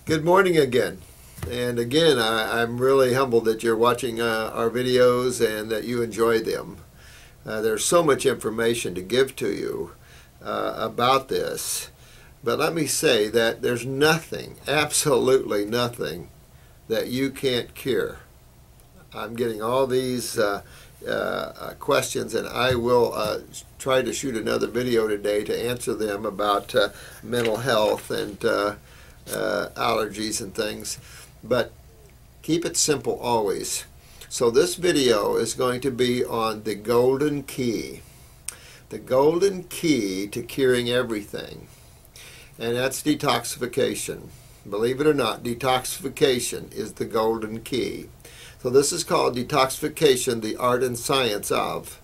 Good morning again. And again, I'm really humbled that you're watching our videos and that you enjoy them. There's so much information to give to you about this. But let me say that there's nothing, absolutely nothing, that you can't cure. I'm getting all these questions, and I will try to shoot another video today to answer them about mental health and allergies and things. But keep it simple always. So this video is going to be on the golden key. The golden key to curing everything. And that's detoxification. Believe it or not, detoxification is the golden key. So this is called Detoxification, the Art and Science of.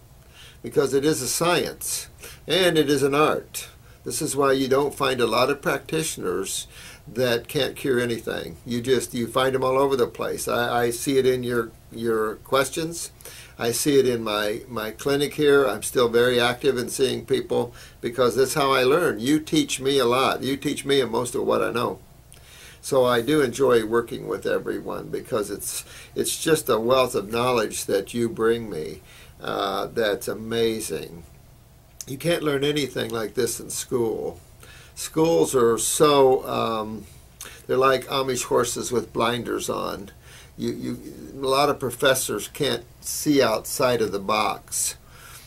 Because it is a science. And it is an art. This is why you don't find a lot of practitioners that can't cure anything. You find them all over the place. I see it in your questions. I see it in my clinic here. I'm still very active in seeing people because that's how I learn. You teach me a lot. You teach me most of what I know. So I do enjoy working with everyone because it's just a wealth of knowledge that you bring me that's amazing. You can't learn anything like this in school. Schools are so, they're like Amish horses with blinders on. A lot of professors can't see outside of the box.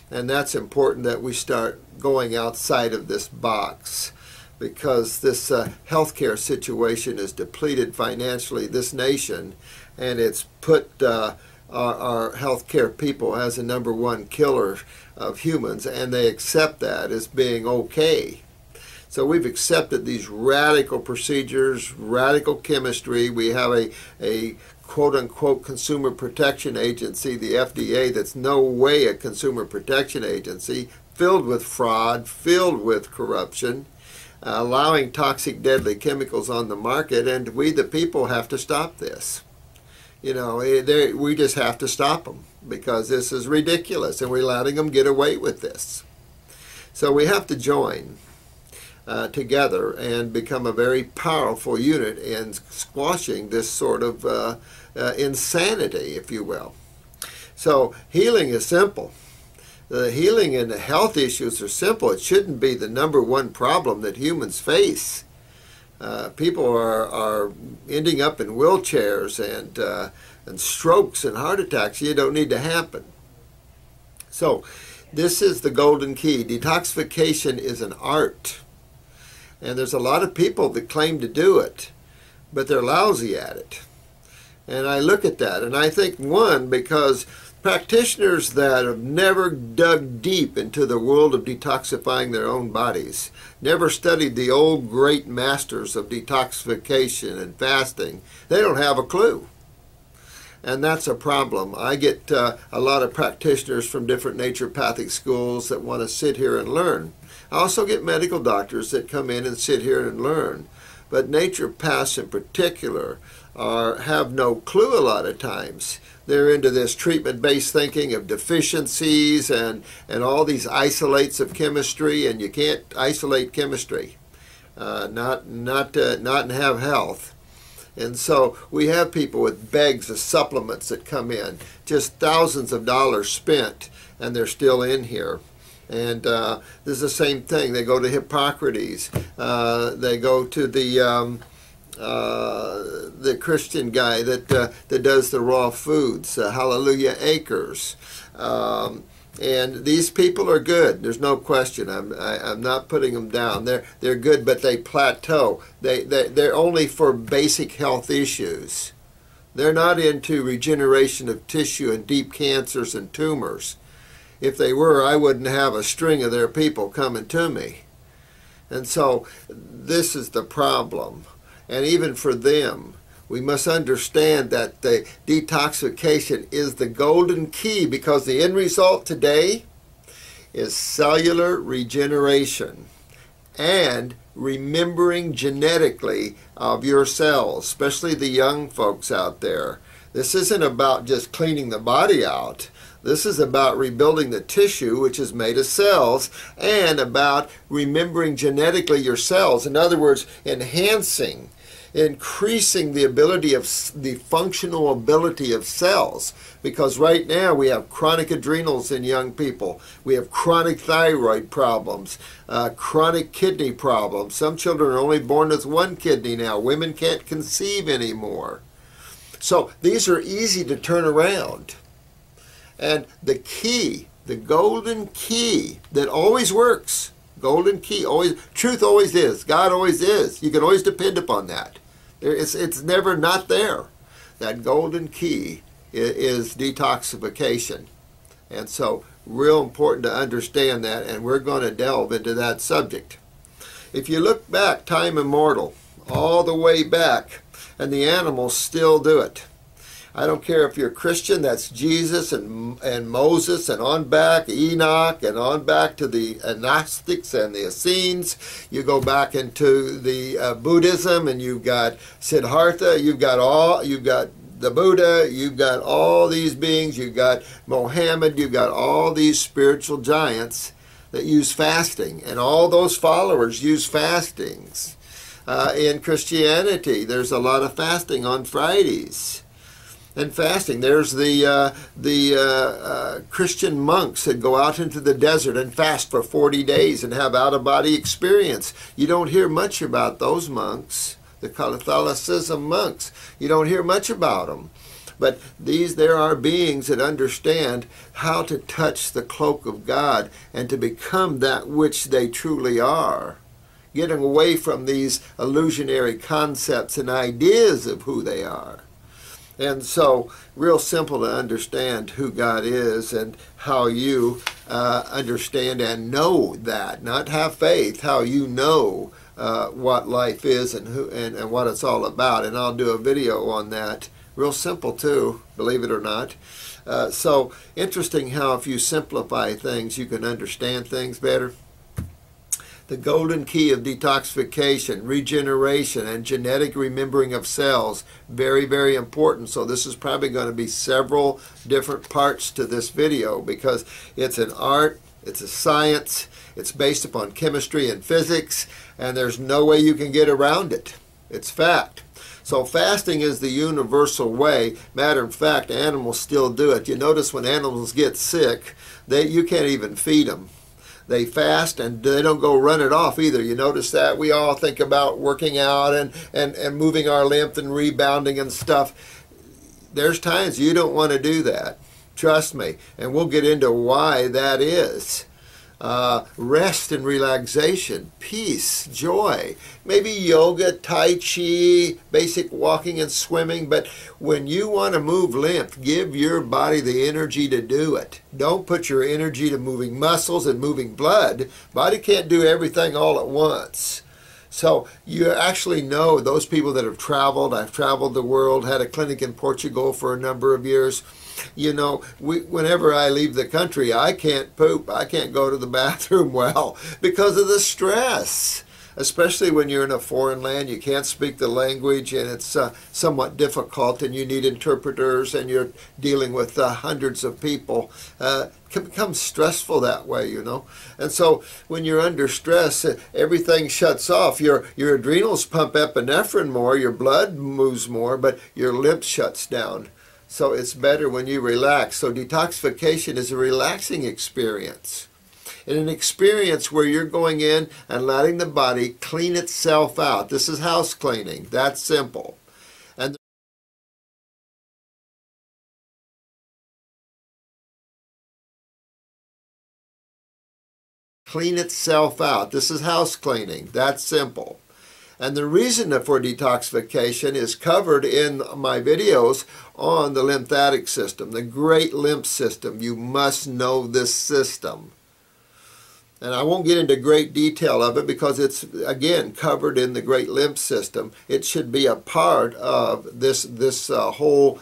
And that's important that we start going outside of this box, because this healthcare situation is depleted financially, this nation, and it's put our healthcare people as a #1 killer of humans, and they accept that as being okay. So we've accepted these radical procedures, radical chemistry. We have a quote-unquote consumer protection agency, the FDA, that's no way a consumer protection agency, filled with fraud, filled with corruption, allowing toxic, deadly chemicals on the market, and we, the people, have to stop this. You know, we just have to stop them because this is ridiculous, and we're letting them get away with this. So we have to join together and become a very powerful unit in squashing this sort of insanity, if you will. So healing is simple. The healing and the health issues are simple. It shouldn't be the #1 problem that humans face. People are ending up in wheelchairs and strokes and heart attacks. You don't need to happen. So this is the golden key. Detoxification is an art. And there's a lot of people that claim to do it, but they're lousy at it. And I look at that and I think, one, because practitioners that have never dug deep into the world of detoxifying their own bodies, never studied the old great masters of detoxification and fasting, they don't have a clue. And that's a problem. I get a lot of practitioners from different naturopathic schools that want to sit here and learn. I also get medical doctors that come in and sit here and learn. But naturopaths in particular have no clue a lot of times. They're into this treatment-based thinking of deficiencies and all these isolates of chemistry, and you can't isolate chemistry, not and have health. And so we have people with bags of supplements that come in, just thousands of dollars spent, and they're still in here. And this is the same thing. They go to Hippocrates. They go to the Christian guy that does the raw foods, Hallelujah Acres. And these people are good. There's no question. I'm not putting them down. They're good, but they plateau. They're only for basic health issues. They're not into regeneration of tissue and deep cancers and tumors. If they were, I wouldn't have a string of their people coming to me. And so this is the problem. And even for them, we must understand that the detoxification is the golden key, because the end result today is cellular regeneration and remembering genetically of your cells, especially the young folks out there. This isn't about just cleaning the body out. This is about rebuilding the tissue, which is made of cells, and about remembering genetically your cells. In other words, enhancing increasing the ability of the functional ability of cells, because right now we have chronic adrenals in young people, we have chronic thyroid problems, chronic kidney problems. Some children are only born with one kidney now. Women can't conceive anymore. So these are easy to turn around. And the key, the golden key that always works, golden key, always, truth always is, God always is. You can always depend upon that. It's never not there. That golden key is detoxification. And so, real important to understand that, and we're going to delve into that subject. If you look back, time immortal, all the way back, and the animals still do it. I don't care if you're a Christian, that's Jesus and Moses, and on back, Enoch, and on back to the Gnostics and the Essenes. You go back into the Buddhism, and you've got Siddhartha, you've got the Buddha, you've got all these beings, you've got Mohammed, you've got all these spiritual giants that use fasting, and all those followers use fastings. In Christianity, there's a lot of fasting on Fridays. And fasting, there's the Christian monks that go out into the desert and fast for 40 days and have out-of-body experience. You don't hear much about those monks, the Catholicism monks. You don't hear much about them. But there are beings that understand how to touch the cloak of God and to become that which they truly are, getting away from these illusionary concepts and ideas of who they are. And so, real simple to understand who God is and how you understand and know that, not have faith, how you know what life is and what it's all about. And I'll do a video on that. Real simple too, believe it or not. So, interesting how if you simplify things, you can understand things better. The golden key of detoxification, regeneration, and genetic remembering of cells, very, very important. So this is probably going to be several different parts to this video because it's an art, it's a science, it's based upon chemistry and physics, and there's no way you can get around it. It's fact. So fasting is the universal way. Matter of fact, animals still do it. You notice when animals get sick, you can't even feed them. They fast and they don't go run it off either. You notice that? We all think about working out and moving our lymph and rebounding and stuff. There's times you don't want to do that. Trust me. And we'll get into why that is. Rest and relaxation, peace, joy, maybe yoga, tai chi, basic walking and swimming, but when you want to move lymph, give your body the energy to do it. Don't put your energy to moving muscles and moving blood. Body can't do everything all at once. So you actually know those people that have traveled. I've traveled the world, had a clinic in Portugal for a number of years. You know, whenever I leave the country, I can't poop. I can't go to the bathroom well because of the stress. Especially when you're in a foreign land, you can't speak the language and it's somewhat difficult and you need interpreters and you're dealing with hundreds of people. It can become stressful that way, you know. And so when you're under stress, everything shuts off. Your adrenals pump epinephrine more, your blood moves more, but your lymph shuts down. So it's better when you relax. So detoxification is a relaxing experience. And an experience where you're going in and letting the body clean itself out. This is house cleaning. That's simple. And clean itself out. This is house cleaning. That's simple. And the reason for detoxification is covered in my videos on the lymphatic system, the great lymph system. You must know this system. And I won't get into great detail of it because it's, again, covered in the great lymph system. It should be a part of this whole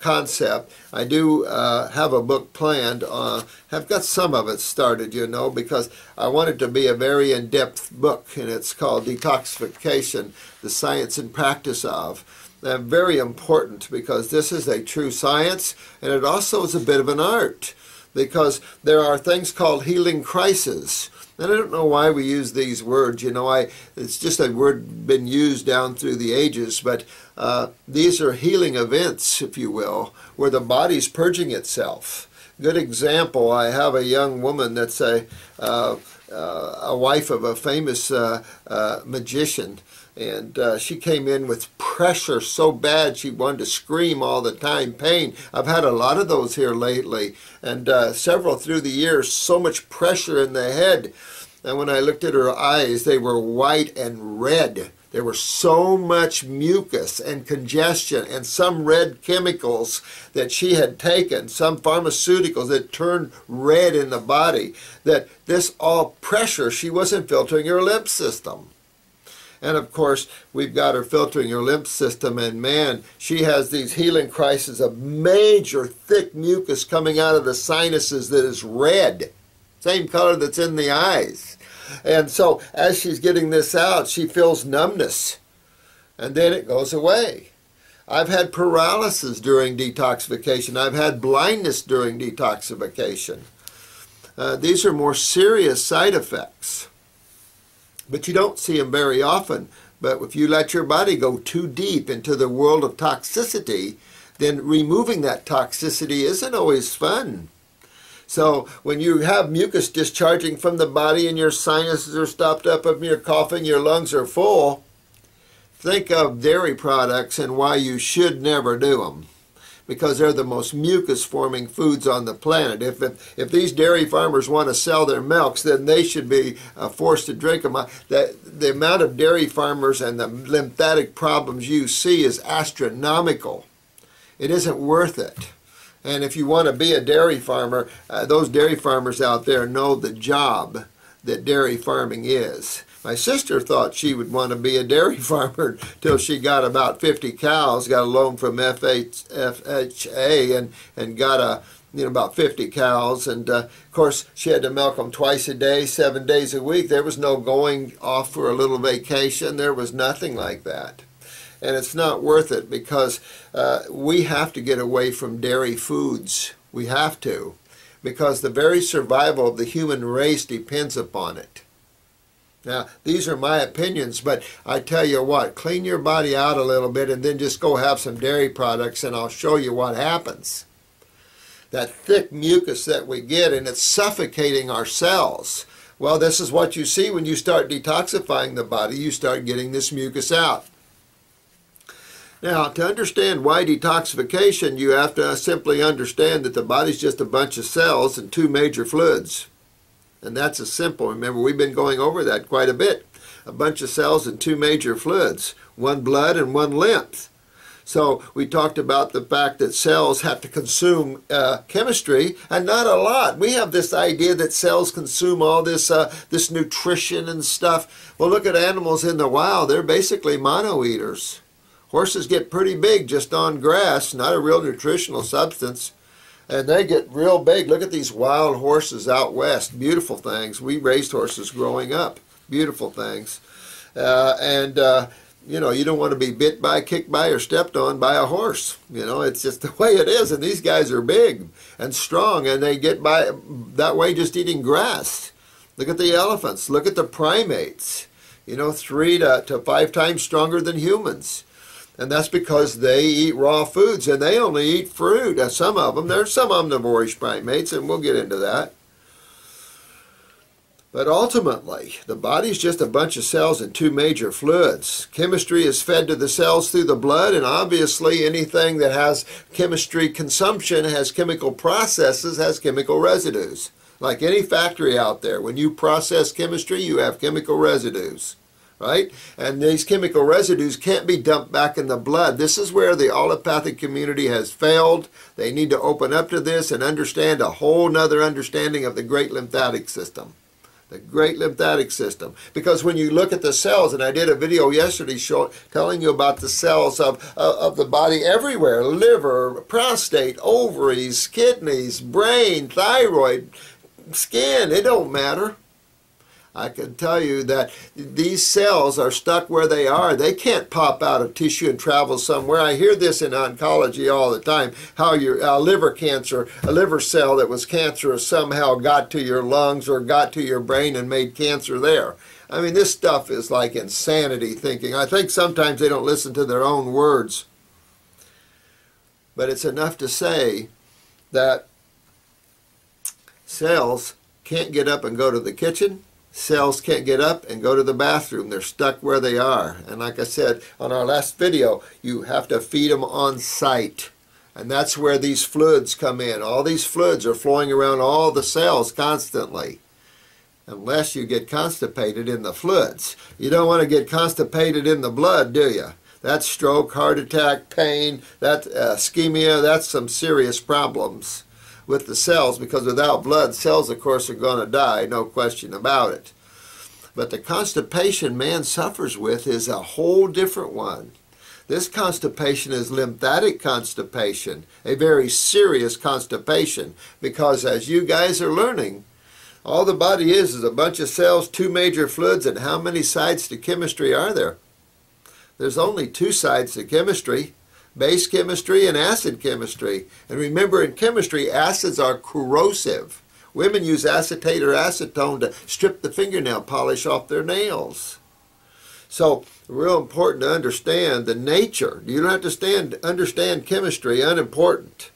concept. I do have a book planned. Have got some of it started, you know, because I want it to be a very in-depth book, and it's called Detoxification, the Science and Practice of. Very important because this is a true science, and it also is a bit of an art. because there are things called healing crises. And I don't know why we use these words. You know, it's just a word been used down through the ages, but these are healing events, if you will, where the body's purging itself. Good example, I have a young woman that's a wife of a famous magician, and she came in with pressure so bad she wanted to scream all the time, pain. I've had a lot of those here lately, and several through the years, so much pressure in the head. And when I looked at her eyes, they were white and red. There was so much mucus and congestion and some red chemicals that she had taken, some pharmaceuticals that turned red in the body, that this all pressure, she wasn't filtering her lymph system. And of course, we've got her filtering her lymph system, and man, she has these healing crises of major thick mucus coming out of the sinuses that is red, same color that's in the eyes. And so as she's getting this out, she feels numbness, and then it goes away. I've had paralysis during detoxification. I've had blindness during detoxification. These are more serious side effects, but you don't see them very often. But if you let your body go too deep into the world of toxicity, then removing that toxicity isn't always fun. So when you have mucus discharging from the body and your sinuses are stopped up and you're coughing, your lungs are full, think of dairy products and why you should never do them. Because they're the most mucus-forming foods on the planet. If these dairy farmers want to sell their milks, then they should be forced to drink them. The amount of dairy farmers and the lymphatic problems you see is astronomical. It isn't worth it. And if you want to be a dairy farmer, those dairy farmers out there know the job that dairy farming is. My sister thought she would want to be a dairy farmer till she got about 50 cows, got a loan from FHA, and got about 50 cows. And of course, she had to milk them twice a day, 7 days a week. There was no going off for a little vacation. There was nothing like that. And it's not worth it, because we have to get away from dairy foods. We have to, because the very survival of the human race depends upon it. Now, these are my opinions, but I tell you what, clean your body out a little bit and then just go have some dairy products, and I'll show you what happens. That thick mucus that we get, and it's suffocating our cells. Well, this is what you see when you start detoxifying the body. You start getting this mucus out. Now, to understand why detoxification, you have to simply understand that the body's just a bunch of cells and two major fluids. And that's as simple. Remember, we've been going over that quite a bit. A bunch of cells and two major fluids, one blood and one lymph. So we talked about the fact that cells have to consume chemistry, and not a lot. We have this idea that cells consume all this nutrition and stuff. Well, look at animals in the wild. They're basically mono-eaters. Horses get pretty big just on grass, not a real nutritional substance. And they get real big. Look at these wild horses out west. Beautiful things. We raised horses growing up. Beautiful things. You know, you don't want to be bit by, kicked by, or stepped on by a horse. You know, it's just the way it is. And these guys are big and strong, and they get by that way just eating grass. Look at the elephants. Look at the primates. You know, 3 to 5 times stronger than humans. And that's because they eat raw foods, and they only eat fruit. Some of them. There's some omnivorish primates, and we'll get into that. But ultimately, the body's just a bunch of cells and two major fluids. Chemistry is fed to the cells through the blood, and obviously anything that has chemistry consumption, has chemical processes, has chemical residues. Like any factory out there, when you process chemistry, you have chemical residues. Right? And these chemical residues can't be dumped back in the blood. This is where the allopathic community has failed. They need to open up to this and understand a whole nother understanding of the great lymphatic system. The great lymphatic system. Because when you look at the cells, and I did a video yesterday telling you about the cells of the body everywhere, liver, prostate, ovaries, kidneys, brain, thyroid, skin, it don't matter. I can tell you that these cells are stuck where they are. They can't pop out of tissue and travel somewhere. I hear this in oncology all the time, how your liver cancer, a liver cell that was cancerous somehow got to your lungs or got to your brain and made cancer there. I mean, this stuff is like insanity thinking. I think sometimes they don't listen to their own words. But it's enough to say that cells can't get up and go to the kitchen. Cells can't get up and go to the bathroom. They're stuck where they are. And like I said on our last video, you have to feed them on site. And that's where these fluids come in. All these fluids are flowing around all the cells constantly. Unless you get constipated in the fluids. You don't want to get constipated in the blood, do you? That's stroke, heart attack, pain, that's ischemia, that's some serious problems with the cells, because without blood, cells, of course, are going to die, no question about it. But the constipation man suffers with is a whole different one. This constipation is lymphatic constipation, a very serious constipation, because as you guys are learning, all the body is a bunch of cells, two major fluids, and how many sides to chemistry are there? There's only two sides to chemistry. Base chemistry and acid chemistry. And remember, in chemistry, acids are corrosive. Women use acetate or acetone to strip the fingernail polish off their nails. So, real important to understand the nature. You don't have to understand chemistry, unimportant.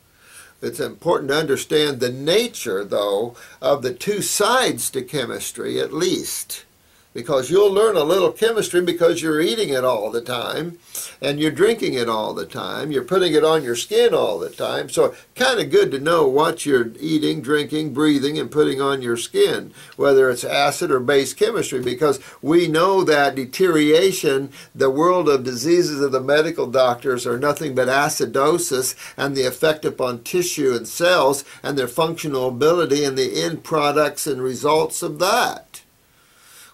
It's important to understand the nature, though, of the two sides to chemistry, at least. Because you'll learn a little chemistry because you're eating it all the time and you're drinking it all the time. You're putting it on your skin all the time. So kind of good to know what you're eating, drinking, breathing, and putting on your skin, whether it's acid or base chemistry, because we know that deterioration, the world of diseases of the medical doctors are nothing but acidosis and the effect upon tissue and cells and their functional ability and the end products and results of that.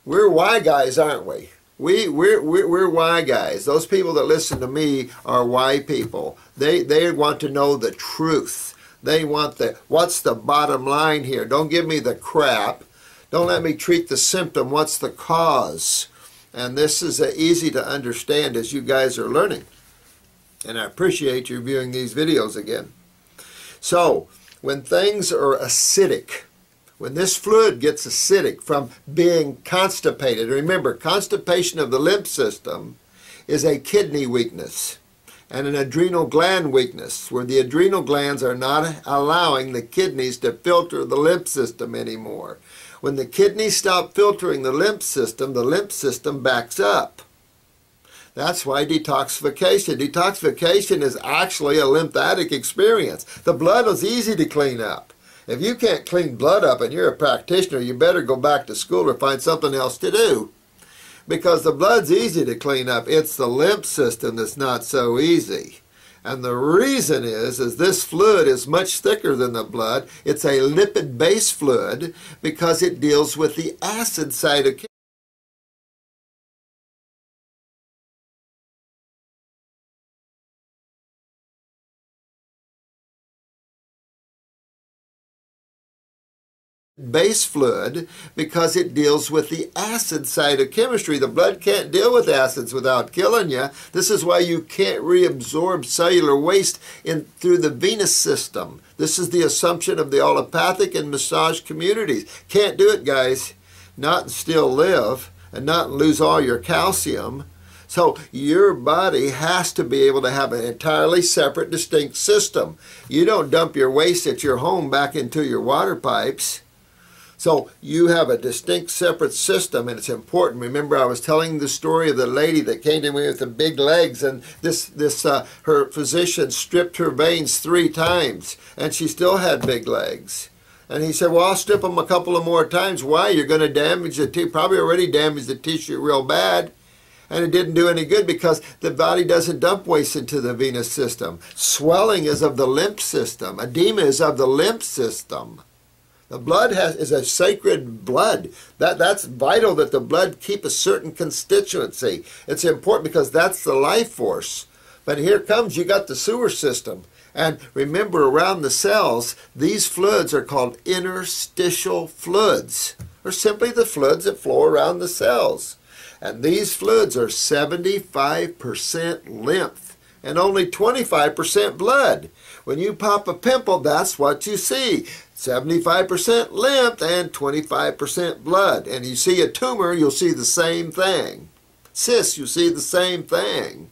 We're why guys, aren't we? We're why guys. Those people that listen to me are why people. They want to know the truth. They want what's the bottom line here? Don't give me the crap. Don't let me treat the symptom. What's the cause? And this is easy to understand as you guys are learning. And I appreciate you viewing these videos again. So, when things are acidic, when this fluid gets acidic from being constipated, remember, constipation of the lymph system is a kidney weakness and an adrenal gland weakness, where the adrenal glands are not allowing the kidneys to filter the lymph system anymore. When the kidneys stop filtering the lymph system backs up. That's why detoxification. Detoxification is actually a lymphatic experience. The blood is easy to clean up. If you can't clean blood up and you're a practitioner, you better go back to school or find something else to do. Because the blood's easy to clean up. It's the lymph system that's not so easy. And the reason is this fluid is much thicker than the blood. It's a lipid-based fluid because it deals with the acid side of base fluid because it deals with the acid side of chemistry. The blood can't deal with acids without killing you. This is why you can't reabsorb cellular waste through the venous system. This is the assumption of the allopathic and massage communities. Can't do it, guys. Not and still live, and not lose all your calcium. So your body has to be able to have an entirely separate, distinct system. You don't dump your waste at your home back into your water pipes. So you have a distinct separate system, and it's important. Remember, I was telling the story of the lady that came to me with the big legs, and her physician stripped her veins 3 times, and she still had big legs. And he said, well, I'll strip them a couple of more times. Why? You're going to damage the tissue. Probably already damaged the tissue real bad. And it didn't do any good because the body doesn't dump waste into the venous system. Swelling is of the lymph system. Edema is of the lymph system. The blood is a sacred blood. That's vital that the blood keep a certain constituency. It's important because that's the life force. But here comes, you got the sewer system. And remember, around the cells, these fluids are called interstitial fluids. are simply the fluids that flow around the cells. And these fluids are 75% lymph and only 25% blood. When you pop a pimple, that's what you see. 75% lymph and 25% blood. And you see a tumor, you'll see the same thing. Cysts, you see the same thing.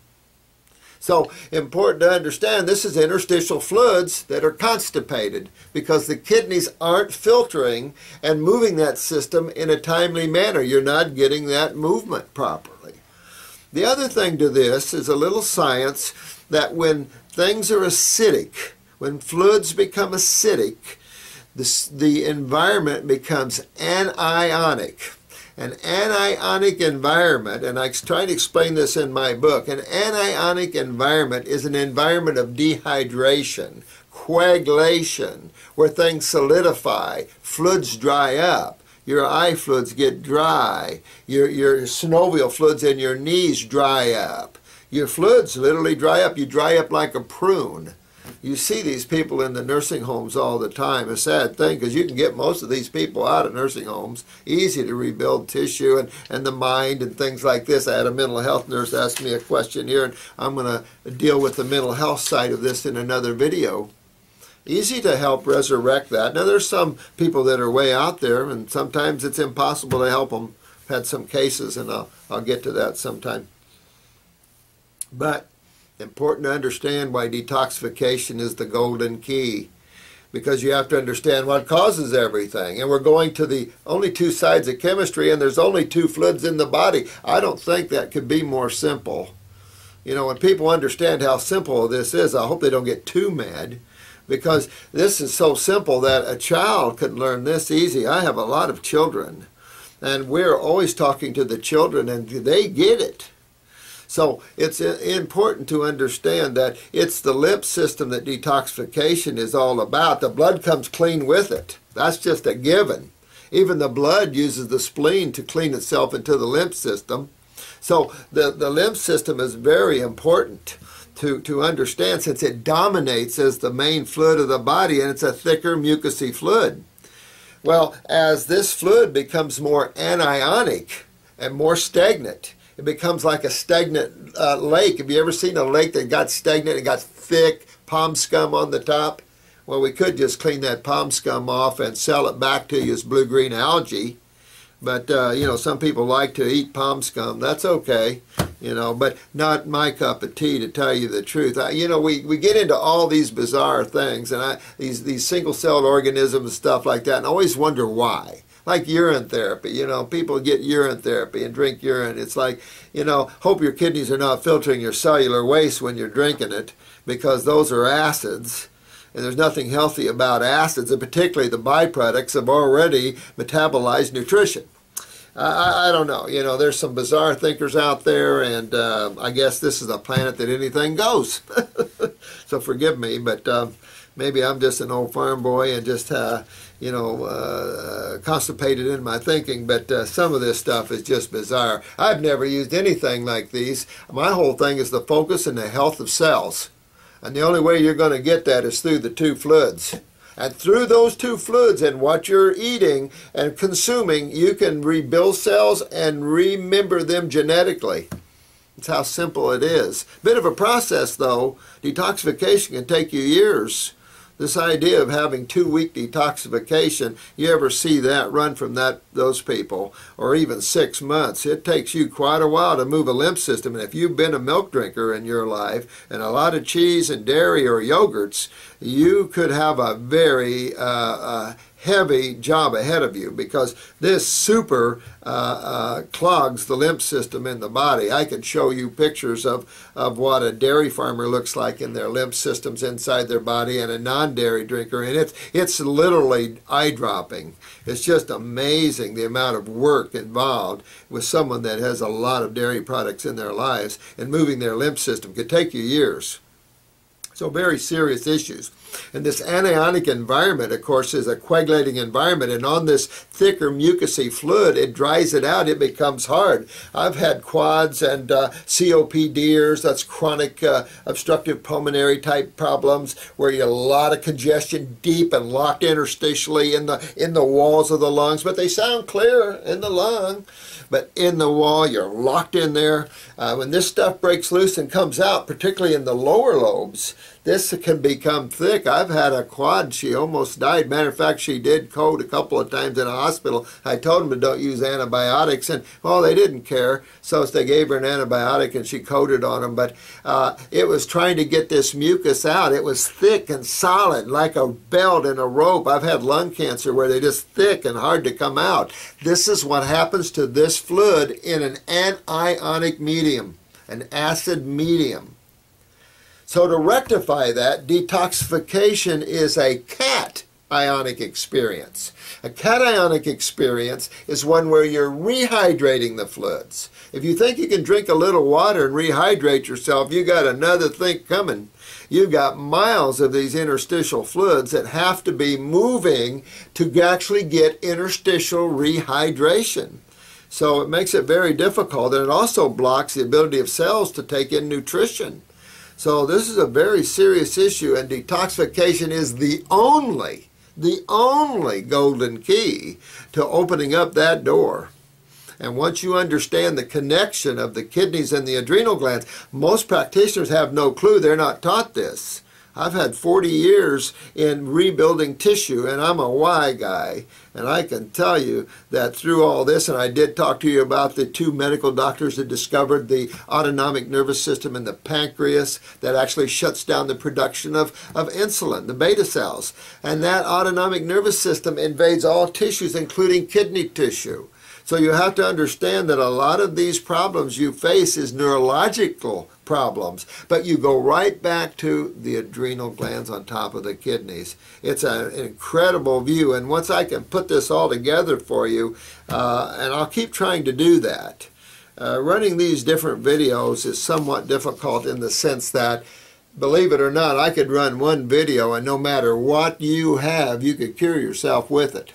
So, important to understand, this is interstitial fluids that are constipated because the kidneys aren't filtering and moving that system in a timely manner. You're not getting that movement properly. The other thing to this is a little science that when things are acidic, when fluids become acidic, the environment becomes anionic. An anionic environment, and I try to explain this in my book, an anionic environment is an environment of dehydration, coagulation, where things solidify, fluids dry up, your eye fluids get dry, your synovial fluids in your knees dry up. Your fluids literally dry up. You dry up like a prune. You see these people in the nursing homes all the time. A sad thing, because you can get most of these people out of nursing homes. Easy to rebuild tissue and the mind and things like this. I had a mental health nurse ask me a question here, and I'm going to deal with the mental health side of this in another video. Easy to help resurrect that. Now, there's some people that are way out there, and sometimes it's impossible to help them. I've had some cases, and I'll get to that sometime. But important to understand why detoxification is the golden key, because you have to understand what causes everything. And we're going to the only two sides of chemistry, and there's only two fluids in the body. I don't think that could be more simple. You know, when people understand how simple this is, I hope they don't get too mad, because this is so simple that a child could learn this easy. I have a lot of children, and we're always talking to the children, and they get it. So it's important to understand that it's the lymph system that detoxification is all about. The blood comes clean with it. That's just a given. Even the blood uses the spleen to clean itself into the lymph system. So the lymph system is very important to understand, since it dominates as the main fluid of the body, and it's a thicker mucousy fluid. Well, as this fluid becomes more anionic and more stagnant, it becomes like a stagnant lake. Have you ever seen a lake that got stagnant and got thick palm scum on the top? Well, we could just clean that palm scum off and sell it back to you as blue-green algae. But, you know, some people like to eat palm scum. That's okay, you know, but not my cup of tea, to tell you the truth. You know, we get into all these bizarre things, and these single-celled organisms and stuff like that, and I always wonder why. Like urine therapy, you know, people get urine therapy and drink urine. It's like, you know, hope your kidneys are not filtering your cellular waste when you're drinking it, because those are acids. And there's nothing healthy about acids, and particularly the byproducts of already metabolized nutrition. I don't know. You know, there's some bizarre thinkers out there, and I guess this is a planet that anything goes. So forgive me, but maybe I'm just an old farm boy and just, you know, constipated in my thinking, but some of this stuff is just bizarre. I've never used anything like these. My whole thing is the focus and the health of cells. And the only way you're going to get that is through the two fluids. And through those two fluids and what you're eating and consuming, you can rebuild cells and remember them genetically. It's how simple it is. Bit of a process, though. Detoxification can take you years. This idea of having 2-week detoxification, you ever see that run from those people, or even 6 months? It takes you quite a while to move a lymph system. And if you've been a milk drinker in your life, and a lot of cheese and dairy or yogurts, you could have a very heavy job ahead of you, because this super clogs the lymph system in the body. I can show you pictures of what a dairy farmer looks like in their lymph systems inside their body, and a non-dairy drinker, and it's literally eye-dropping. It's just amazing the amount of work involved with someone that has a lot of dairy products in their lives, and moving their lymph system could take you years. So very serious issues. And this anionic environment, of course, is a coagulating environment, and on this thicker mucousy fluid, it dries it out, it becomes hard. I've had quads and COPDers, that's chronic obstructive pulmonary type problems, where you have a lot of congestion deep and locked interstitially in the walls of the lungs, but they sound clear in the lung. But in the wall, you're locked in there. When this stuff breaks loose and comes out, particularly in the lower lobes, this can become thick. I've had a quad, she almost died. Matter of fact, she did code a couple of times in a hospital. I told them to don't use antibiotics, and, well, they didn't care. So they gave her an antibiotic, and she coded on them. But it was trying to get this mucus out. It was thick and solid, like a belt and a rope. I've had lung cancer where they're just thick and hard to come out. This is what happens to this fluid in an anionic medium, an acid medium. So to rectify that, detoxification is a cationic experience. A cationic experience is one where you're rehydrating the fluids. If you think you can drink a little water and rehydrate yourself, you got another thing coming. You've got miles of these interstitial fluids that have to be moving to actually get interstitial rehydration. So it makes it very difficult, and it also blocks the ability of cells to take in nutrition. So this is a very serious issue, and detoxification is the only golden key to opening up that door. And once you understand the connection of the kidneys and the adrenal glands, most practitioners have no clue. They're not taught this. I've had 40 years in rebuilding tissue, and I'm a Y guy. And I can tell you that through all this, and I did talk to you about the two medical doctors that discovered the autonomic nervous system in the pancreas that actually shuts down the production of insulin, the beta cells. And that autonomic nervous system invades all tissues, including kidney tissue. So you have to understand that a lot of these problems you face is neurological problems, but you go right back to the adrenal glands on top of the kidneys. It's an incredible view, and once I can put this all together for you, and I'll keep trying to do that, running these different videos is somewhat difficult in the sense that, believe it or not, I could run one video and no matter what you have, you could cure yourself with it.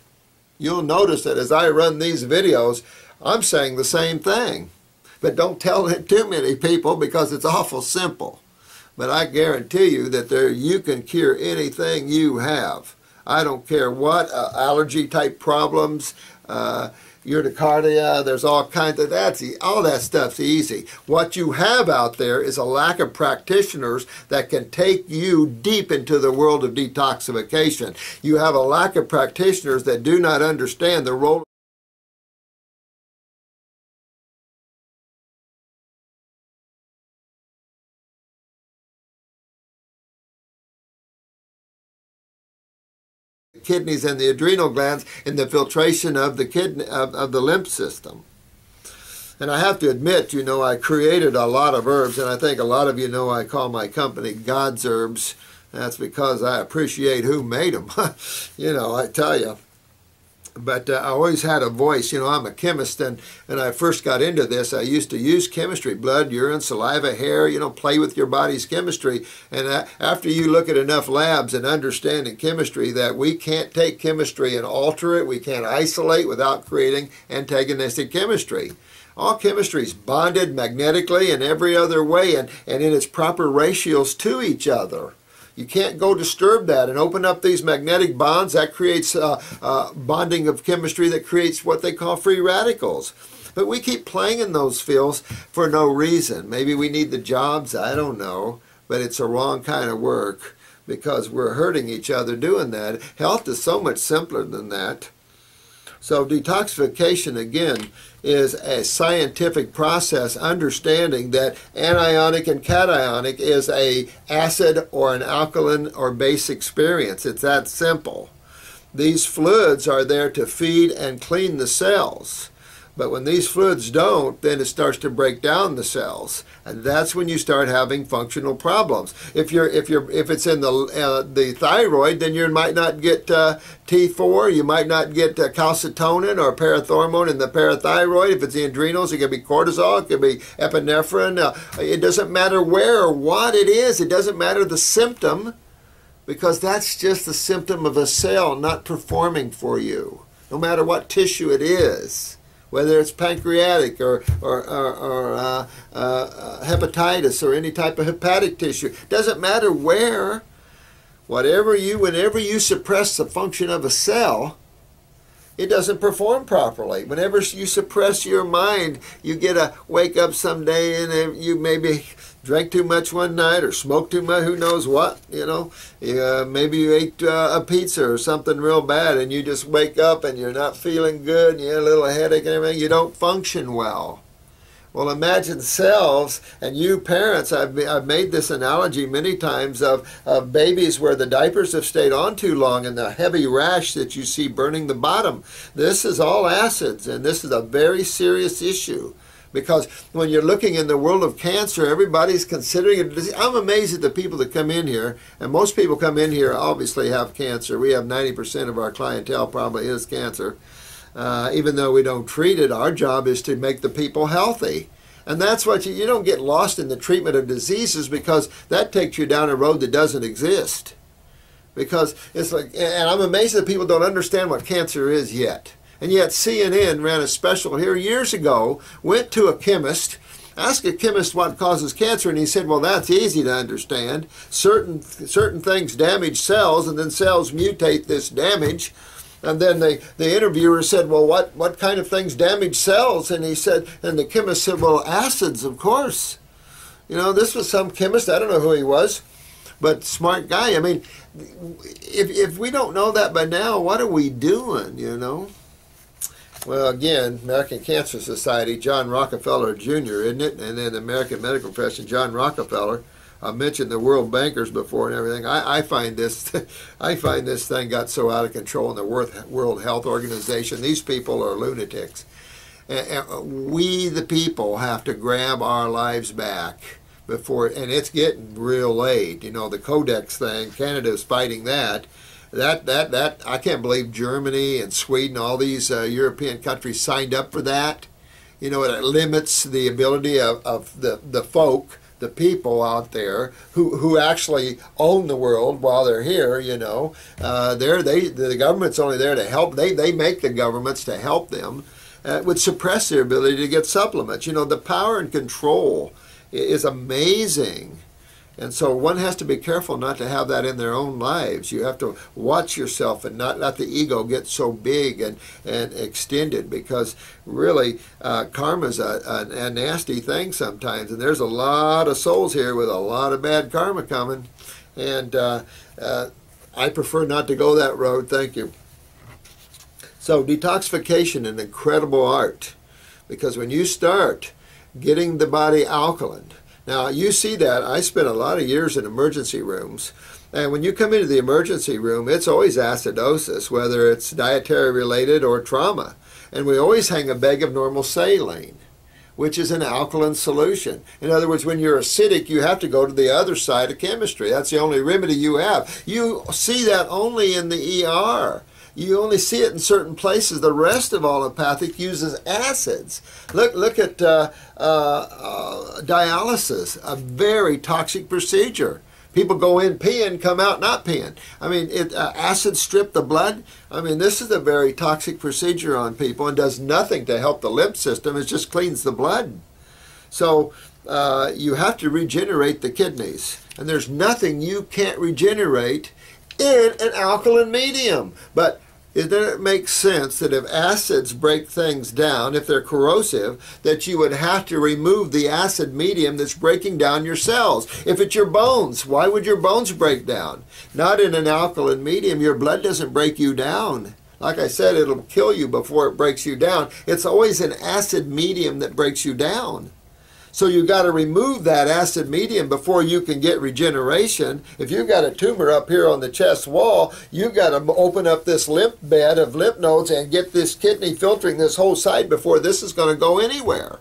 You'll notice that as I run these videos, I'm saying the same thing. But don't tell it too many people because it's awful simple. But I guarantee you that you can cure anything you have. I don't care what, allergy type problems, urticaria, there's all kinds of, all that stuff's easy. What you have out there is a lack of practitioners that can take you deep into the world of detoxification. You have a lack of practitioners that do not understand the role kidneys and the adrenal glands in the filtration of the kidney of the lymph system. And I have to admit, you know, I created a lot of herbs, and I think a lot of you know I call my company God's Herbs. That's because I appreciate who made them. You know, I tell you. But I always had a voice. You know, I'm a chemist, and when I first got into this, I used to use chemistry, blood, urine, saliva, hair, you know, play with your body's chemistry. And after you look at enough labs and understand in chemistry that we can't take chemistry and alter it, we can't isolate without creating antagonistic chemistry. All chemistry is bonded magnetically and every other way and in its proper ratios to each other. You can't go disturb that and open up these magnetic bonds. That creates bonding of chemistry that creates what they call free radicals. But we keep playing in those fields for no reason. Maybe we need the jobs, I don't know. But it's a wrong kind of work because we're hurting each other doing that. Health is so much simpler than that. So detoxification, again, is a scientific process understanding that anionic and cationic is a acid or an alkaline or base experience. It's that simple. These fluids are there to feed and clean the cells. But when these fluids don't, then it starts to break down the cells, and that's when you start having functional problems. If it's in the thyroid, then you might not get T4, you might not get calcitonin or parathormone in the parathyroid. If it's the adrenals, it could be cortisol, it could be epinephrine. It doesn't matter where or what it is. It doesn't matter the symptom. because that's just a symptom of a cell not performing for you, no matter what tissue it is, whether it's pancreatic or hepatitis or any type of hepatic tissue. Doesn't matter where. Whenever you suppress the function of a cell, it doesn't perform properly. Whenever you suppress your mind, you get a wake up someday and you maybe drank too much one night or smoked too much, who knows what, you know. Maybe you ate a pizza or something real bad and you just wake up and you're not feeling good and you have a little headache and everything. You don't function well. Well, imagine cells, and you parents, I've made this analogy many times of babies where the diapers have stayed on too long and the heavy rash that you see burning the bottom. This is all acids, and this is a very serious issue. Because when you're looking in the world of cancer, everybody's considering it a disease. I'm amazed at the people that come in here, and most people come in here obviously have cancer. We have 90% of our clientele probably is cancer. Even though we don't treat it, our job is to make the people healthy. And that's what you don't get lost in the treatment of diseases, because that takes you down a road that doesn't exist. Because it's like, and I'm amazed that people don't understand what cancer is yet. And yet CNN ran a special here years ago, went to a chemist, asked a chemist what causes cancer, and he said, well, that's easy to understand. Certain things damage cells, and then cells mutate this damage. And then the interviewer said, well, what kind of things damage cells? And he said, and the chemist said, well, acids, of course. You know, this was some chemist, I don't know who he was, but smart guy. I mean, if we don't know that by now, what are we doing, you know? Well, again, American Cancer Society, John Rockefeller Jr., isn't it? And then the American medical profession, John Rockefeller. I mentioned the World Bankers before and everything. I find this thing got so out of control in the World Health Organization. These people are lunatics. And we, the people, have to grab our lives back before, and it's getting real late. You know, the Codex thing, Canada's fighting that. That I can't believe Germany and Sweden, all these European countries signed up for that. You know, it limits the ability of the folk, the people out there who actually own the world while they're here, you know. The government's only there to help. They make the governments to help them. It would suppress their ability to get supplements. You know, the power and control is amazing. And so one has to be careful not to have that in their own lives. You have to watch yourself and not let the ego get so big and extended, because really karma's a nasty thing sometimes. And there's a lot of souls here with a lot of bad karma coming. And I prefer not to go that road. Thank you. So detoxification, an incredible art, because when you start getting the body alkaline, now, you see that. I spent a lot of years in emergency rooms. And when you come into the emergency room, it's always acidosis, whether it's dietary related or trauma. And we always hang a bag of normal saline, which is an alkaline solution. In other words, when you're acidic, you have to go to the other side of chemistry. That's the only remedy you have. You see that only in the ER. You only see it in certain places. The rest of allopathic uses acids. Look at dialysis, a very toxic procedure. People go in peeing, come out not peeing. I mean, acid strip the blood. I mean, this is a very toxic procedure on people and does nothing to help the lymph system. It just cleans the blood. So you have to regenerate the kidneys. And there's nothing you can't regenerate in an alkaline medium. But doesn't it make sense that if acids break things down, if they're corrosive, that you would have to remove the acid medium that's breaking down your cells? If it's your bones, why would your bones break down? Not in an alkaline medium. Your blood doesn't break you down. Like I said, it'll kill you before it breaks you down. It's always an acid medium that breaks you down. So you've got to remove that acid medium before you can get regeneration. If you've got a tumor up here on the chest wall, you've got to open up this lymph bed of lymph nodes and get this kidney filtering this whole side before this is going to go anywhere.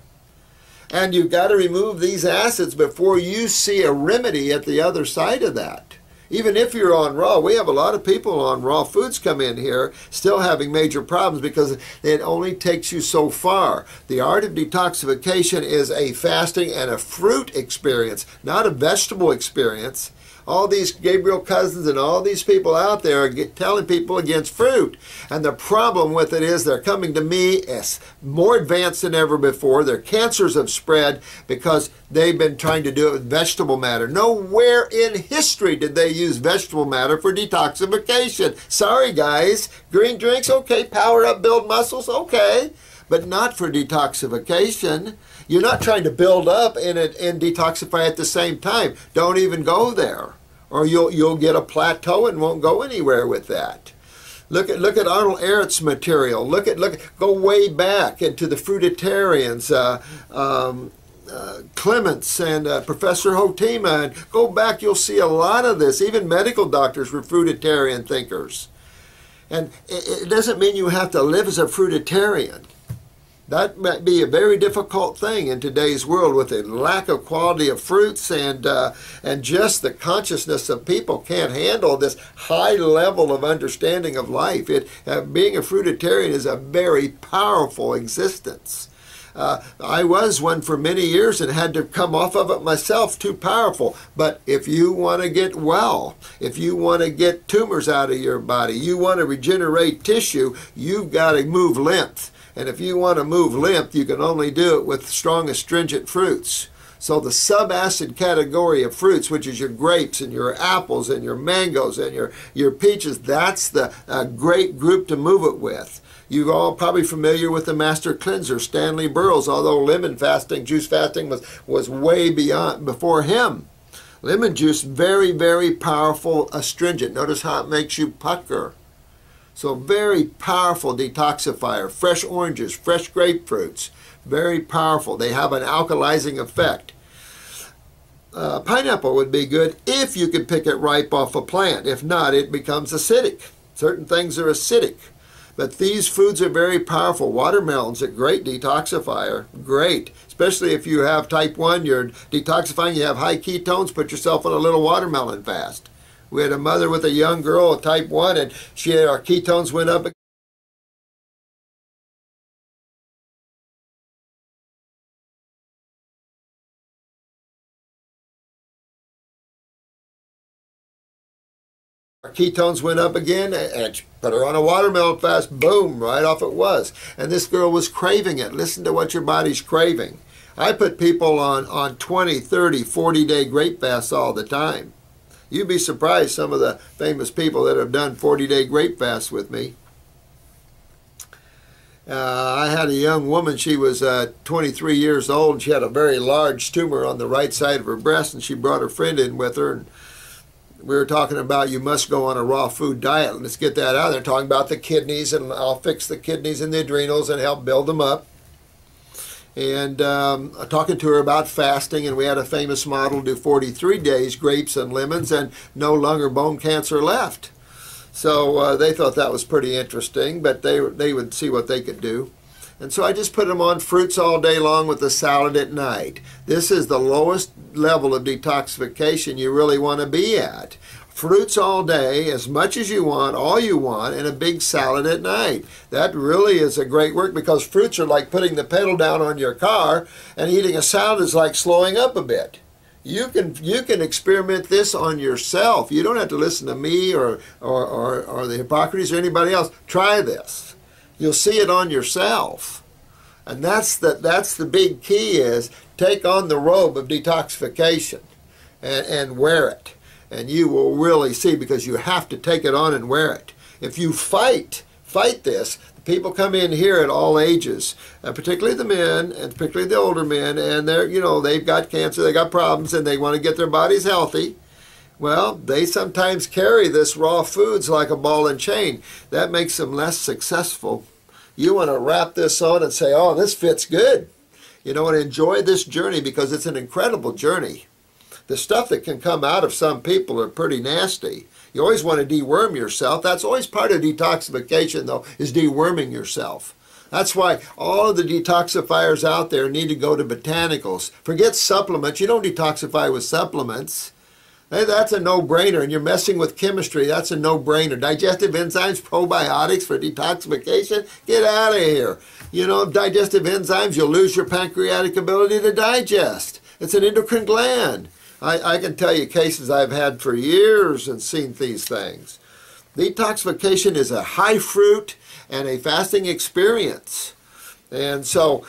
And you've got to remove these acids before you see a remedy at the other side of that. Even if you're on raw, we have a lot of people on raw foods come in here still having major problems because it only takes you so far. The art of detoxification is a fasting and a fruit experience, not a vegetable experience. all these Gabriel Cousins and all these people out there are telling people against fruit. And the problem with it is they're coming to me as more advanced than ever before. Their cancers have spread because they've been trying to do it with vegetable matter. Nowhere in history did they use vegetable matter for detoxification. Sorry, guys. Green drinks, okay. Power up, build muscles, okay. But not for detoxification. You're not trying to build up and detoxify at the same time. Don't even go there, or you'll get a plateau and won't go anywhere with that. Look at Arnold Ehret's material. Go way back into the fruitarians, Clements and Professor Hotima, and go back. You'll see a lot of this. Even medical doctors were fruitarian thinkers, and it doesn't mean you have to live as a fruitarian. That might be a very difficult thing in today's world with the lack of quality of fruits and just the consciousness of people can't handle this high level of understanding of life. Being a fruitarian is a very powerful existence. I was one for many years and had to come off of it myself, too powerful. But if you want to get well, if you want to get tumors out of your body, you want to regenerate tissue, you've got to move lymph. And if you want to move lymph, you can only do it with strong astringent fruits. So the subacid category of fruits, which is your grapes and your apples and your mangoes and your peaches, that's the great group to move it with. You're all probably familiar with the master cleanser, Stanley Burroughs, although lemon fasting, juice fasting was way before him. Lemon juice, very, very powerful astringent. Notice how it makes you pucker. So very powerful detoxifier. Fresh oranges, fresh grapefruits, very powerful. They have an alkalizing effect. Pineapple would be good if you could pick it ripe off a plant. If not, it becomes acidic. Certain things are acidic. But these foods are very powerful. Watermelon's a great detoxifier. Great. Especially if you have type 1, you're detoxifying, you have high ketones, put yourself on a little watermelon fast. We had a mother with a young girl, a type 1, and our ketones went up. Our ketones went up again, and put her on a watermelon fast, boom, right off it was. And this girl was craving it. Listen to what your body's craving. I put people on 20, 30, 40-day grape fasts all the time. You'd be surprised some of the famous people that have done 40-day grape fasts with me. I had a young woman, she was 23 years old, and she had a very large tumor on the right side of her breast, and she brought her friend in with her, and we were talking about you must go on a raw food diet. Let's get that out there, talking about the kidneys, and I'll fix the kidneys and the adrenals and help build them up. And talking to her about fasting, and we had a famous model do 43 days, grapes and lemons, and no lung or bone cancer left. So they thought that was pretty interesting, but they would see what they could do. And so I just put them on fruits all day long with a salad at night. This is the lowest level of detoxification you really want to be at. Fruits all day, as much as you want, all you want, and a big salad at night. That really is a great work, because fruits are like putting the pedal down on your car, and eating a salad is like slowing up a bit. You can experiment this on yourself. You don't have to listen to me or the Hippocrates or anybody else. Try this. You'll see it on yourself. And that's the big key, is take on the robe of detoxification and wear it. And you will really see, because you have to take it on and wear it. If you fight this, people come in here at all ages, particularly the men, and particularly the older men, and they've got cancer, they got problems, and they want to get their bodies healthy. Well, they sometimes carry this raw foods like a ball and chain. That makes them less successful. You want to wrap this on and say, oh, this fits good. And enjoy this journey, because it's an incredible journey. The stuff that can come out of some people are pretty nasty. You always want to deworm yourself. That's always part of detoxification, though, is deworming yourself. That's why all of the detoxifiers out there need to go to botanicals. Forget supplements. You don't detoxify with supplements. That's a no-brainer, and you're messing with chemistry. That's a no-brainer. Digestive enzymes, probiotics for detoxification? Get out of here. Digestive enzymes, you'll lose your pancreatic ability to digest. It's an endocrine gland. I can tell you cases I've had for years and seen these things. Detoxification is a high fruit and a fasting experience. And so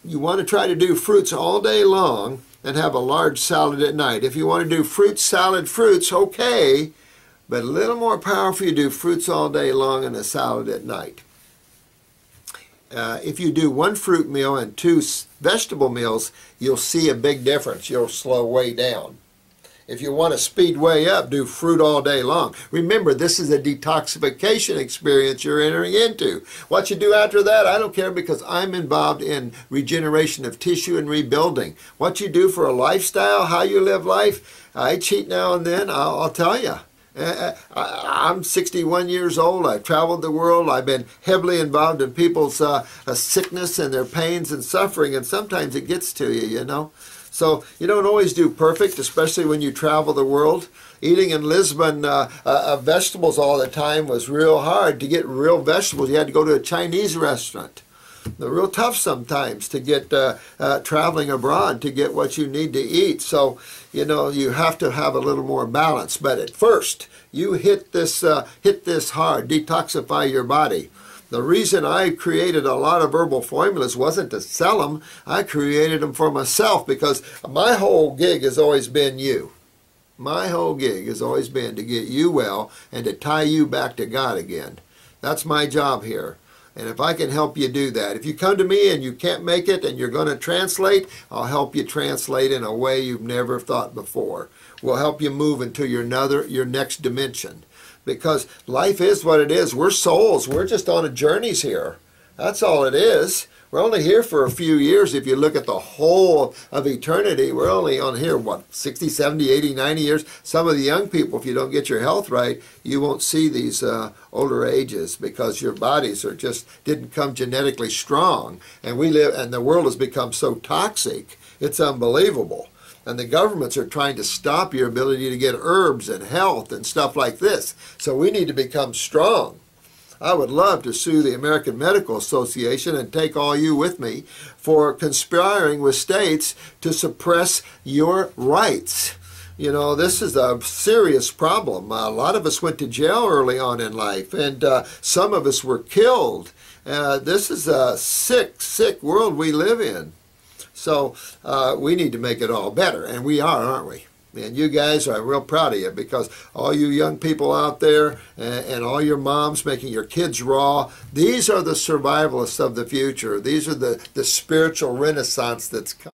you want to try to do fruits all day long and have a large salad at night. If you want to do fruit salad fruits, okay, but a little more powerful you do fruits all day long and a salad at night. If you do one fruit meal and two vegetable meals, you'll see a big difference. You'll slow way down. If you want to speed way up, do fruit all day long. Remember, this is a detoxification experience you're entering into. What you do after that, I don't care, because I'm involved in regeneration of tissue and rebuilding. What you do for a lifestyle, how you live life, I cheat now and then, I'll tell you. I'm 61 years old. I've traveled the world. I've been heavily involved in people's sickness and their pains and suffering, and sometimes it gets to you, you know. So you don't always do perfect, especially when you travel the world. Eating in Lisbon vegetables all the time was real hard. To get real vegetables, you had to go to a Chinese restaurant. They're real tough sometimes to get traveling abroad to get what you need to eat. So, you know, you have to have a little more balance. But at first, you hit this hard, detoxify your body. The reason I created a lot of herbal formulas wasn't to sell them. I created them for myself, because my whole gig has always been you. My whole gig has always been to get you well and to tie you back to God again. That's my job here. And if I can help you do that, if you come to me and you can't make it and you're going to translate, I'll help you translate in a way you've never thought before. We'll help you move into your next dimension. Because life is what it is. We're souls. We're just on a journeys here. That's all it is. We're only here for a few years. If you look at the whole of eternity, we're only on here, what, 60, 70, 80, 90 years? Some of the young people, if you don't get your health right, you won't see these older ages, because your bodies are just didn't come genetically strong. And we live, and the world has become so toxic, it's unbelievable. And the governments are trying to stop your ability to get herbs and health and stuff like this. So we need to become strong. I would love to sue the American Medical Association and take all you with me for conspiring with states to suppress your rights. You know, this is a serious problem. A lot of us went to jail early on in life, and some of us were killed. This is a sick, sick world we live in. So we need to make it all better, and we are, aren't we? And you guys, I'm real proud of you, because all you young people out there and all your moms making your kids raw, these are the survivalists of the future. These are the spiritual renaissance that's coming.